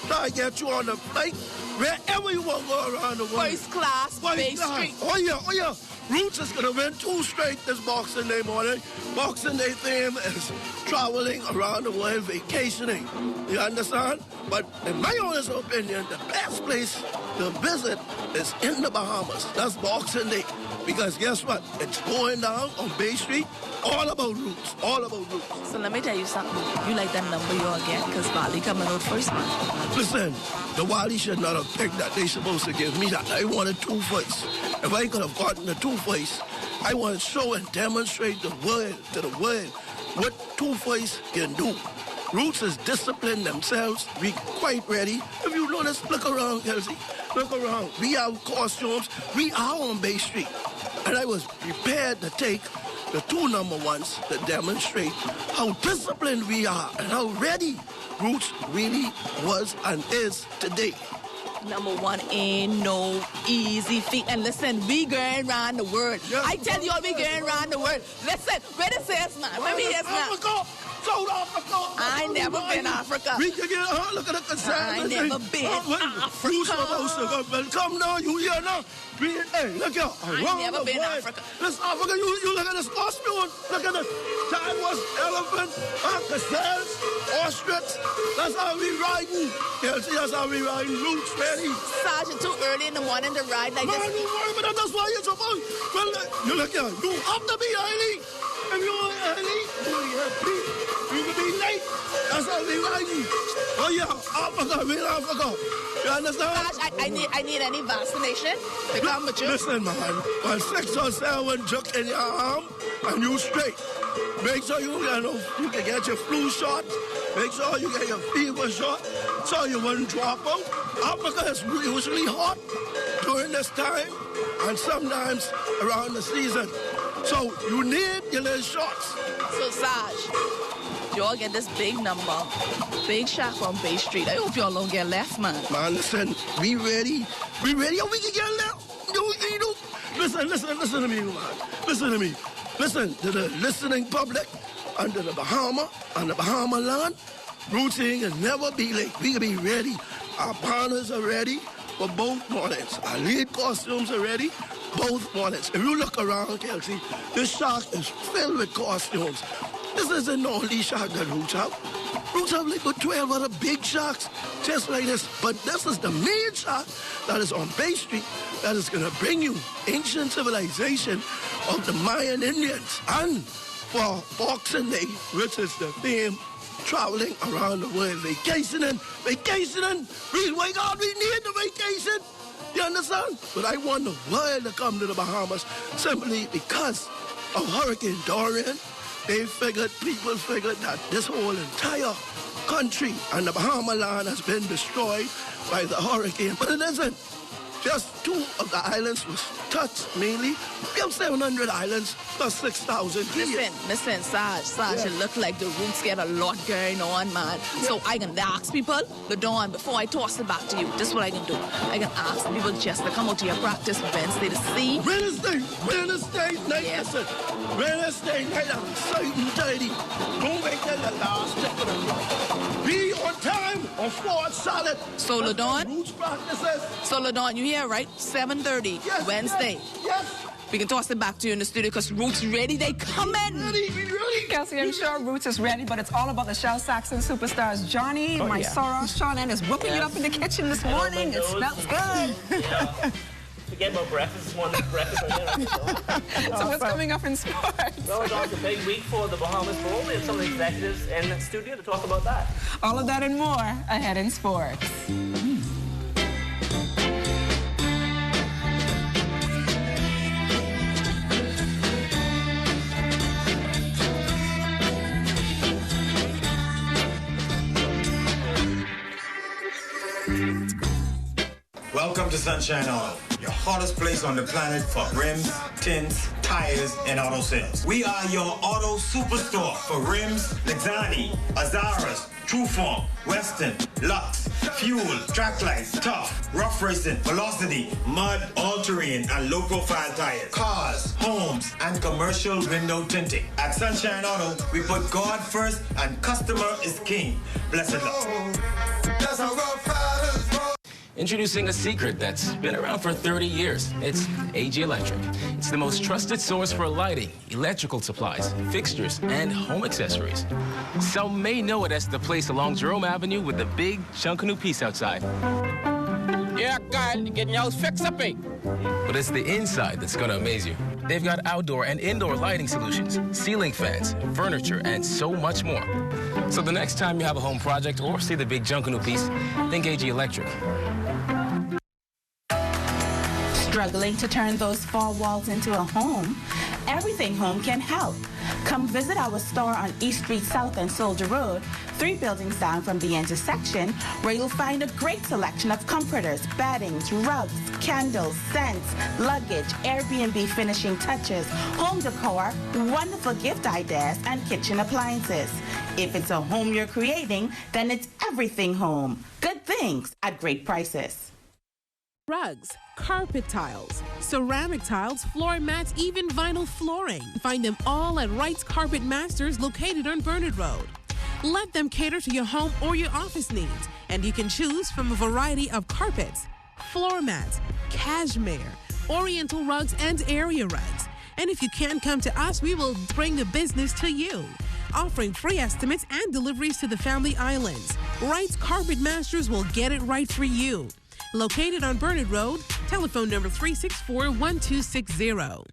Try to get you on the flight wherever you want to go around the world. First class, Bay Street. Oh yeah. Roots is going to win two straight this Boxing Day morning. Boxing Day theme is traveling around the world, vacationing. You understand? But in my honest opinion, the best place to visit is in the Bahamas. That's Boxing Day. Because guess what? It's going down on Bay Street. All about Roots. So let me tell you something. You like that number you all get, because Wally coming out first, man. Listen, the Wally should not have picked that. They supposed to give me that. I wanted two voice. If I could have gotten the two voice, I want to show and demonstrate to the world what two voice can do. Roots is disciplined themselves. We quite ready. If you notice, look around, Kelsey. Look around. We have costumes. We are on Bay Street. And I was prepared to take the two number ones to demonstrate how disciplined we are and how ready Roots really was and is today. Number one ain't no easy feat. And listen, we going around the world. Yes, I tell you all, we going around the world. Listen, where this is, man? Where we is now? South Africa. I ain't never been Africa. We can get look at the concern. I never been Africa. You supposed to go. Well, come now, you here now. Hey, look here. I never been Africa. This Africa, you look at this costume. Look at the Jaguars, elephant, gazelles, ostrich. That's how we riding. Kelsey, that's how we riding. Roots ready. Sergeant, too early in the morning to ride like this. Man, don't worry about that. That's why you're supposed. Well, you look here. You have to be early. If you are early, you can be late. That's how we riding. Oh yeah, Africa, real Africa. You understand? Gosh, I need any vaccination to come with you. Listen, man. Well, 6 or 7 juck in your arm and you straight. Make sure you can get your flu shot. Make sure you get your fever shot. so you wouldn't drop out. Africa is usually hot during this time and sometimes around the season. So you need your little shorts. So, Saj, you all get this big number, big shack on Bay Street. I hope y'all don't get left, man. Man, listen, we ready. We ready or we can get left. Listen to me, man. Listen to me. Listen to the listening public under the Bahama and the Bahama land. Routing will never be late. We can be ready. Our partners are ready for both mornings. Our lead costumes are ready both mornings. If you look around, Kelsey, this shack is filled with costumes. This isn't the only shack that Roots have. Roots have like 12 other big shacks just like this. But this is the main shack that is on Bay Street that is going to bring you ancient civilization of the Mayan Indians. And for Boxing Day, which is the theme, traveling around the world, vacationing. My God, we need the vacation. You understand? But I want the world to come to the Bahamas simply because of Hurricane Dorian. People figured that this whole entire country and the Bahama land has been destroyed by the hurricane. But it isn't. Just 2 of the islands was touched mainly. We have 700 islands plus 6,000 here. Listen, Saj, it look like the Roots get a lot going on, man. So I can ask people, Ladon, before I toss it back to you, this is what I can do. I can ask people just to come out to your practice Wednesday to see. Wednesday night, listen. Wednesday night at 7:30. Don't make that the last step of the night. Be on time on Ford Solid. So Ladon, Roots practices. So Ladon, you here, right? 7:30, Wednesday. Yes. We can toss it back to you in the studio because Roots ready. They coming. Kelsey, I'm sure Roots is ready, but it's all about the Shell Saxon superstars. Johnny, Mysora, Sean, and is whipping it up in the kitchen this morning. It smells good. Forget about breakfast. This morning's breakfast right here. So what's coming up in sports? Well, it's a big week for the Bahamas Bowl. We have some of the executives in the studio to talk about that. All of that and more ahead in sports. Welcome to Sunshine Auto, your hottest place on the planet for rims, tints, tires, and auto sales. We are your auto superstore for rims, Lexani, Azaras, Trueform, Western, Lux, Fuel, Track Lights, Tough, Rough Racing, Velocity, Mud, All-Terrain, and low-profile tires. Cars, homes, and commercial window tinting. At Sunshine Auto, we put God first and customer is king. Blessed love. That's how God fathers roll. Introducing a secret that's been around for 30 years. It's AG Electric. It's the most trusted source for lighting, electrical supplies, fixtures, and home accessories. Some may know it as the place along Jerome Avenue with the big Junkanoo piece outside. Yeah, Kyle, you're getting your house fixed up, eh? But it's the inside that's gonna amaze you. They've got outdoor and indoor lighting solutions, ceiling fans, furniture, and so much more. So the next time you have a home project or see the big Junkanoo piece, think AG Electric. Struggling to turn those four walls into a home? Everything Home can help. Come visit our store on East Street South and Soldier Road, 3 buildings down from the intersection, where you'll find a great selection of comforters, beddings, rugs, candles, scents, luggage, Airbnb finishing touches, home decor, wonderful gift ideas, and kitchen appliances. If it's a home you're creating, then it's everything Home. Good things at great prices. Rugs, carpet tiles, ceramic tiles, floor mats, even vinyl flooring. Find them all at Wright's Carpet Masters located on Bernard Road. Let them cater to your home or your office needs, and you can choose from a variety of carpets, floor mats, cashmere, oriental rugs, and area rugs. And if you can't come to us, we will bring the business to you. Offering free estimates and deliveries to the Family Islands. Wright's Carpet Masters will get it right for you. Located on Bernard Road, telephone number 364-1260.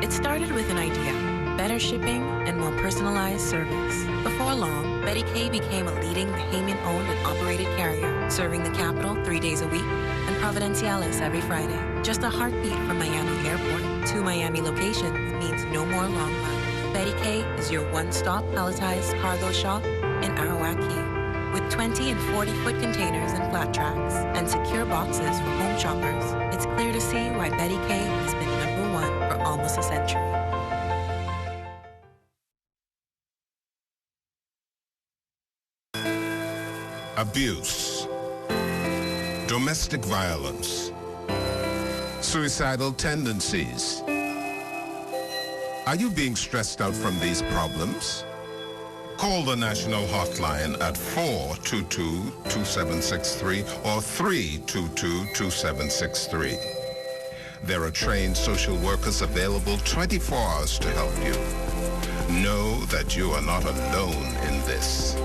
It started with an idea, better shipping and more personalized service. Before long, Betty K became a leading Bahamian-owned and operated carrier, serving the capital 3 days a week and Providenciales every Friday. Just a heartbeat from Miami Airport. 2 Miami locations means no more long lines. Betty K is your one-stop palletized cargo shop in Arawak Key. With 20 and 40-foot containers and flat tracks and secure boxes for home shoppers, it's clear to see why Betty K has been #1 for almost a century. Abuse, domestic violence, suicidal tendencies. Are you being stressed out from these problems? Call the national hotline at 422-2763 or 322-2763. There are trained social workers available 24 hours to help you. Know that you are not alone in this.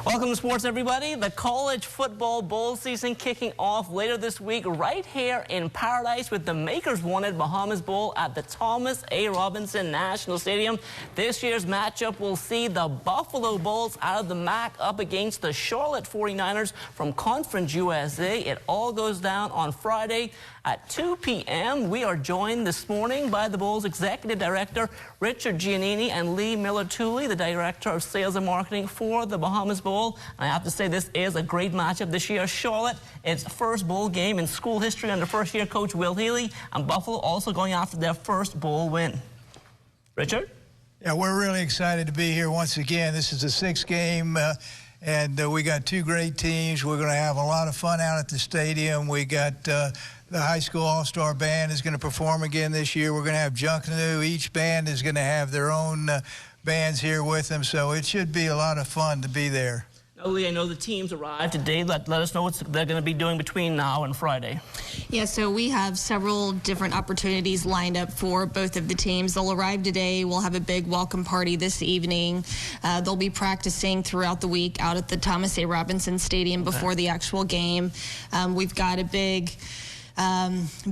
Welcome to sports, everybody. The college football bowl season kicking off later this week right here in Paradise with the Makers Wanted Bahamas Bowl at the Thomas A. Robinson National Stadium. This year's matchup will see the Buffalo Bulls out of the MAC up against the Charlotte 49ers from Conference USA. It all goes down on Friday at 2 p.m. We are joined this morning by the Bulls Executive Director Richard Giannini and Lee Miller-Tooley, the Director of Sales and Marketing for the Bahamas Bowl. And I have to say, this is a great matchup this year. Charlotte, its first bowl game in school history under first-year coach Will Healy, and Buffalo also going after their first bowl win. Richard? Yeah, we're really excited to be here once again. This is the sixth game. And we got two great teams. We're going to have a lot of fun out at the stadium. We got the high school all-star band is going to perform again this year. We're going to have Junkanoo. Each band is going to have their own bands here with them. So it should be a lot of fun to be there. Now, Lee, I know the teams arrived today. Let us know what they're going to be doing between now and Friday. Yeah, so we have several different opportunities lined up for both of the teams. They'll arrive today. We'll have a big welcome party this evening. They'll be practicing throughout the week out at the Thomas A. Robinson Stadium before the actual game. We've got a big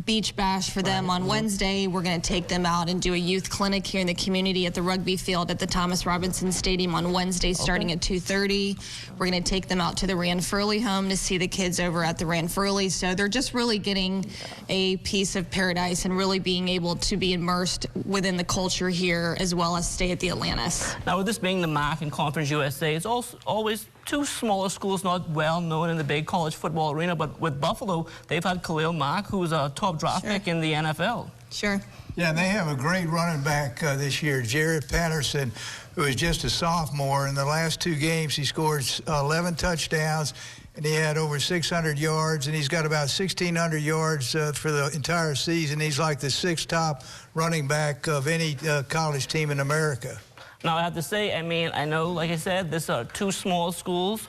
beach bash for them on Wednesday. We're going to take them out and do a youth clinic here in the community at the rugby field at the Thomas Robinson Stadium on Wednesday starting at 2:30. We're going to take them out to the Ranfurly home to see the kids over at the Ranfurly. So they're just really getting a piece of paradise and really being able to be immersed within the culture here as well as stay at the Atlantis. Now, with this being the MAC and Conference USA, it's also always two smaller schools not well known in the big college football arena, but with Buffalo, they've had Khalil Mack, who's a top draft pick in the NFL. Sure. Yeah, and they have a great running back this year, Jared Patterson, who is just a sophomore. In the last two games, he scored 11 touchdowns, and he had over 600 yards, and he's got about 1,600 yards for the entire season. He's like the sixth top running back of any college team in America. Now, I have to say, I mean, I know, like I said, these are two small schools,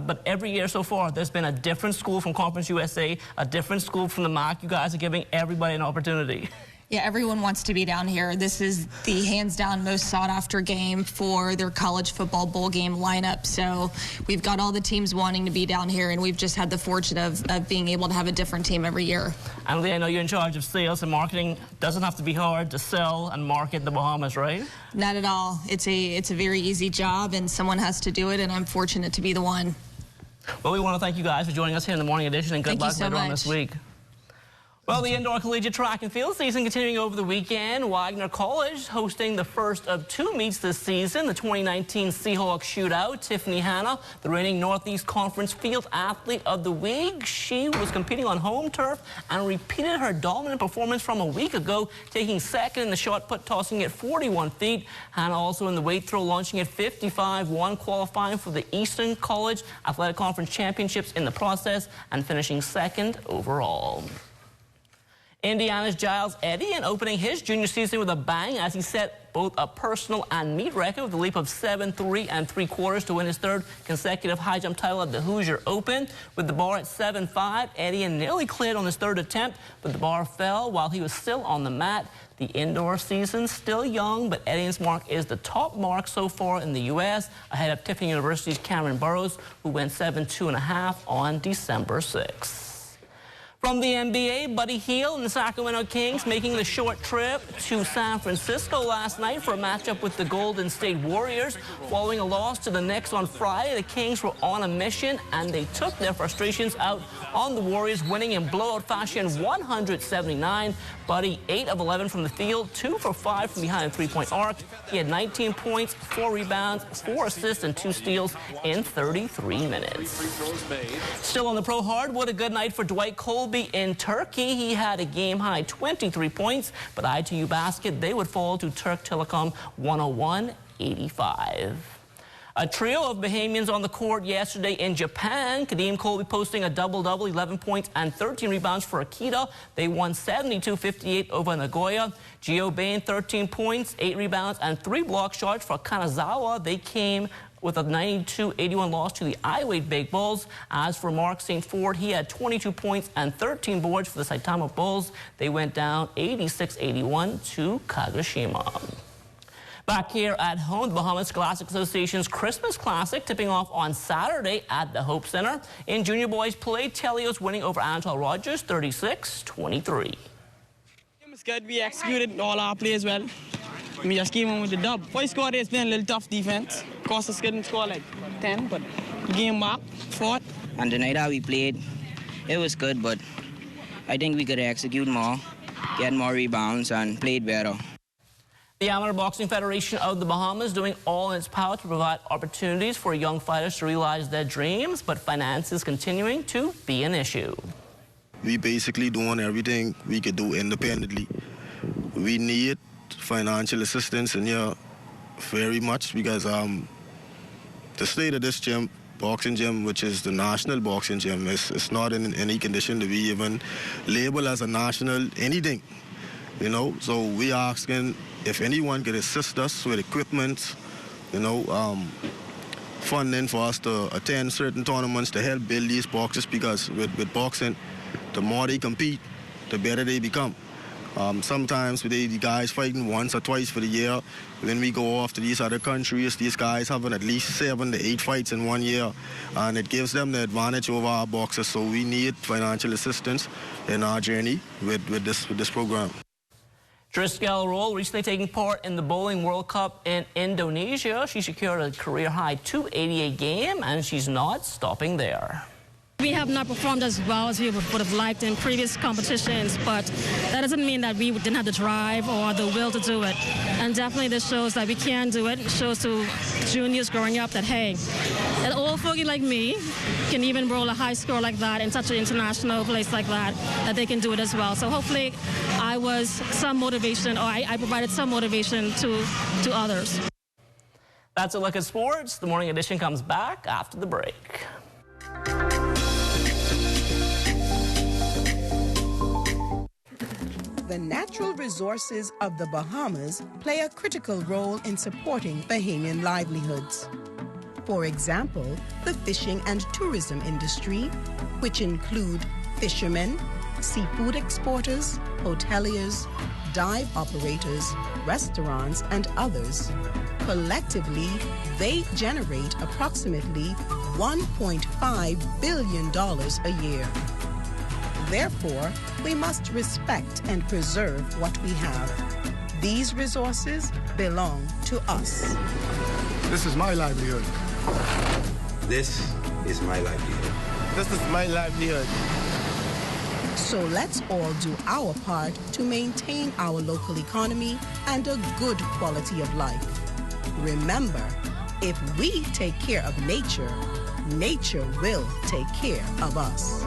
but every year so far, there's been a different school from Conference USA, a different school from the MAC. You guys are giving everybody an opportunity. Yeah, everyone wants to be down here. This is the hands-down most sought-after game for their college football bowl game lineup. So we've got all the teams wanting to be down here, and we've just had the fortune of being able to have a different team every year. And Lee, I know you're in charge of sales and marketing. Doesn't have to be hard to sell and market the Bahamas, right? Not at all. It's a very easy job, and someone has to do it, and I'm fortunate to be the one. Well, we want to thank you guys for joining us here in the morning edition, and good luck later on this week. Well, the indoor collegiate track and field season continuing over the weekend. Wagner College hosting the first of two meets this season, the 2019 Seahawks Shootout. Tiffany Hanna, the reigning Northeast Conference Field Athlete of the Week. She was competing on home turf and repeated her dominant performance from a week ago, taking second in the shot put, tossing at 41 feet. Hanna also in the weight throw, launching at 55-1, qualifying for the Eastern College Athletic Conference Championships in the process, and finishing second overall. Indiana's Giles Eddy opening his junior season with a bang as he set both a personal and meet record with a leap of 7.3 3/4 to win his third consecutive high jump title at the Hoosier Open. With the bar at 7.5, Eddy nearly cleared on his third attempt, but the bar fell while he was still on the mat. The indoor season still young, but Eddy's mark is the top mark so far in the U.S., ahead of Tiffany University's Cameron Burrows, who went 7.2 1/2 on December 6th. From the NBA, Buddy Hield and the Sacramento Kings making the short trip to San Francisco last night for a matchup with the Golden State Warriors. Following a loss to the Knicks on Friday, the Kings were on a mission and they took their frustrations out on the Warriors, winning in blowout fashion 179. Buddy 8 of 11 from the field, 2 for 5 from behind the three-point arc. He had 19 points, 4 rebounds, 4 assists, and 2 steals in 33 minutes. Still on the pro hardwood, a good night for Dwight Colby in Turkey. He had a game-high 23 points, but ITU Basket, they would fall to Turk Telekom 101-85. A trio of Bahamians on the court yesterday in Japan. Kadeem Colby posting a double-double, 11 points and 13 rebounds for Akita. They won 72-58 over Nagoya. Gio Bain, 13 points, 8 rebounds, and 3 block shots for Kanazawa. They came with a 92-81 loss to the I-Weight Big Bulls. As for Mark St. Ford, he had 22 points and 13 boards for the Saitama Bulls. They went down 86-81 to Kagoshima. Back here at home, the Bahamas Scholastic Association's Christmas Classic tipping off on Saturday at the Hope Center. In junior boys play, Telios winning over Anatol Rogers 36-23. It's good. We executed all our plays well. We just came in with the dub. First quarter, it's been a little tough defense. Of course, us couldn't score like 10, but game back, fought. And the night that we played, it was good, but I think we could execute more, get more rebounds, and played better. The Amateur Boxing Federation of the Bahamas doing all in its power to provide opportunities for young fighters to realize their dreams, but finances continuing to be an issue. We basically doing everything we could do independently. We need financial assistance in here very much because the state of this gym, boxing gym, which is the national boxing gym, is not in any condition to be even labeled as a national anything. You know, so we asking if anyone could assist us with equipment, you know, funding for us to attend certain tournaments to help build these boxes, because with boxing, the more they compete, the better they become. Sometimes the guys fighting once or twice for the year. When we go off to these other countries, these guys having at least 7 to 8 fights in 1 year, and it gives them the advantage over our boxers. So we need financial assistance in our journey with this program. Driscoll Roll recently taking part in the Bowling World Cup in Indonesia. She secured a career-high 288 game, and she's not stopping there. We have not performed as well as we would have liked in previous competitions, but that doesn't mean that we didn't have the drive or the will to do it. And definitely this shows that we can do it. It shows to juniors growing up that, hey, an old fogey like me can even roll a high score like that in such an international place like that they can do it as well. So hopefully I was some motivation, or I provided some motivation to others. That's a look at sports. The Morning Edition comes back after the break. The natural resources of the Bahamas play a critical role in supporting Bahamian livelihoods. For example, the fishing and tourism industry, which include fishermen, seafood exporters, hoteliers, dive operators, restaurants, and others. Collectively, they generate approximately $1.5 billion a year. Therefore, we must respect and preserve what we have. These resources belong to us. This is my livelihood. This is my livelihood. This is my livelihood. So let's all do our part to maintain our local economy and a good quality of life. Remember, if we take care of nature, nature will take care of us.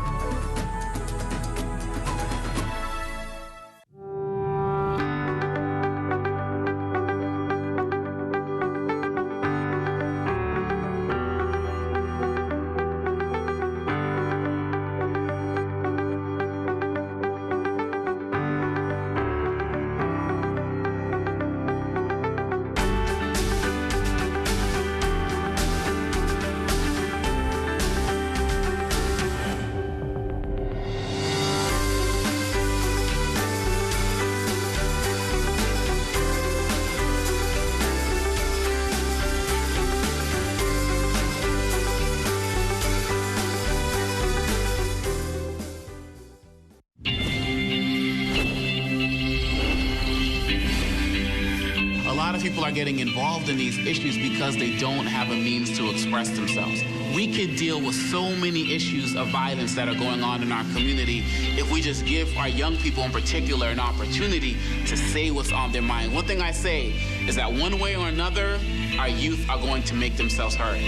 people are getting involved in these issues because they don't have a means to express themselves. We could deal with so many issues of violence that are going on in our community if we just give our young people in particular an opportunity to say what's on their mind. One thing I say is that one way or another, our youth are going to make themselves heard.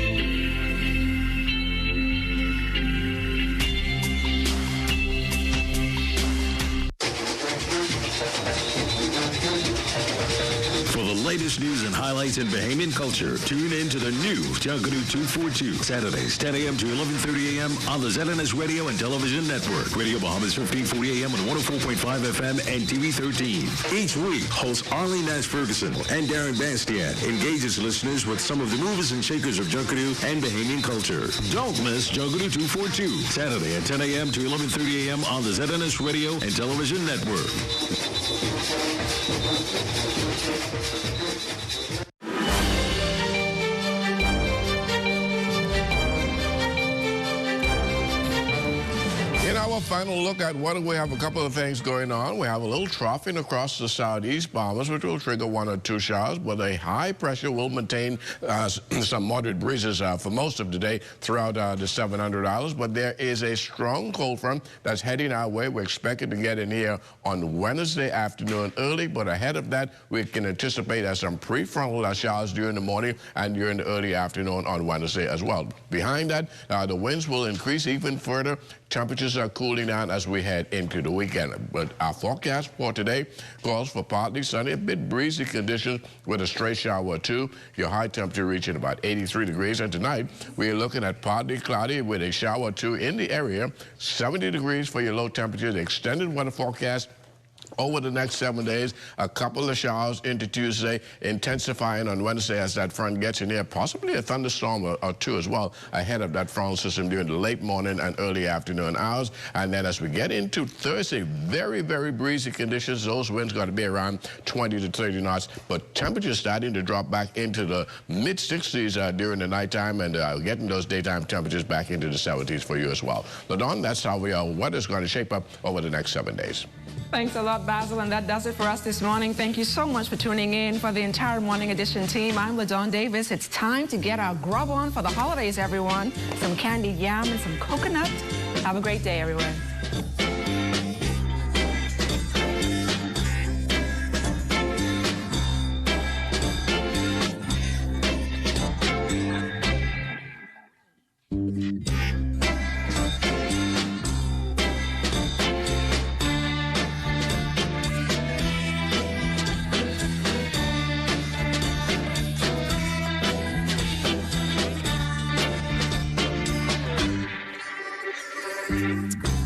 For the latest news and highlights in Bahamian culture, tune in to the new Junkanoo 242, Saturdays, 10 a.m. to 11:30 a.m. on the ZNS Radio and Television Network. Radio Bahamas 1540 a.m. on 104.5 FM and TV 13. Each week, hosts Arlene Nash Ferguson and Darren Bastian engages listeners with some of the movers and shakers of Junkanoo and Bahamian culture. Don't miss Junkanoo 242, Saturday at 10 a.m. to 11:30 a.m. on the ZNS Radio and Television Network. In our final look at what we have a couple of things going on. We have a little troughing across the southeast Bahamas, which will trigger 1 or 2 showers, but a high pressure will maintain some moderate breezes for most of the day throughout the 700 Islands. But there is a strong cold front that's heading our way. We're expected to get in here on Wednesday afternoon early, but ahead of that, we can anticipate some prefrontal showers during the morning and during the early afternoon on Wednesday as well. Behind that, the winds will increase even further. Temperatures are cooling down as we head into the weekend. But our forecast for today calls for partly sunny, a bit breezy conditions with a stray shower or 2. Your high temperature reaching about 83 degrees. And tonight, we're looking at partly cloudy with a shower or 2 in the area. 70 degrees for your low temperature. The extended weather forecast over the next 7 days, a couple of showers into Tuesday, intensifying on Wednesday as that front gets in here, possibly a thunderstorm or 2 as well ahead of that frontal system during the late morning and early afternoon hours. And then as we get into Thursday, very, very breezy conditions. Those winds got to be around 20 to 30 knots, but temperatures starting to drop back into the mid-60s during the nighttime and getting those daytime temperatures back into the 70s for you as well. LaDon, that's how weather's going to shape up over the next 7 days. Thanks a lot, Basil, and that does it for us this morning. Thank you so much for tuning in. For the entire Morning Edition team, I'm LaDon Davis. It's time to get our grub on for the holidays, everyone. Some candied yam and some coconut. Have a great day, everyone. It's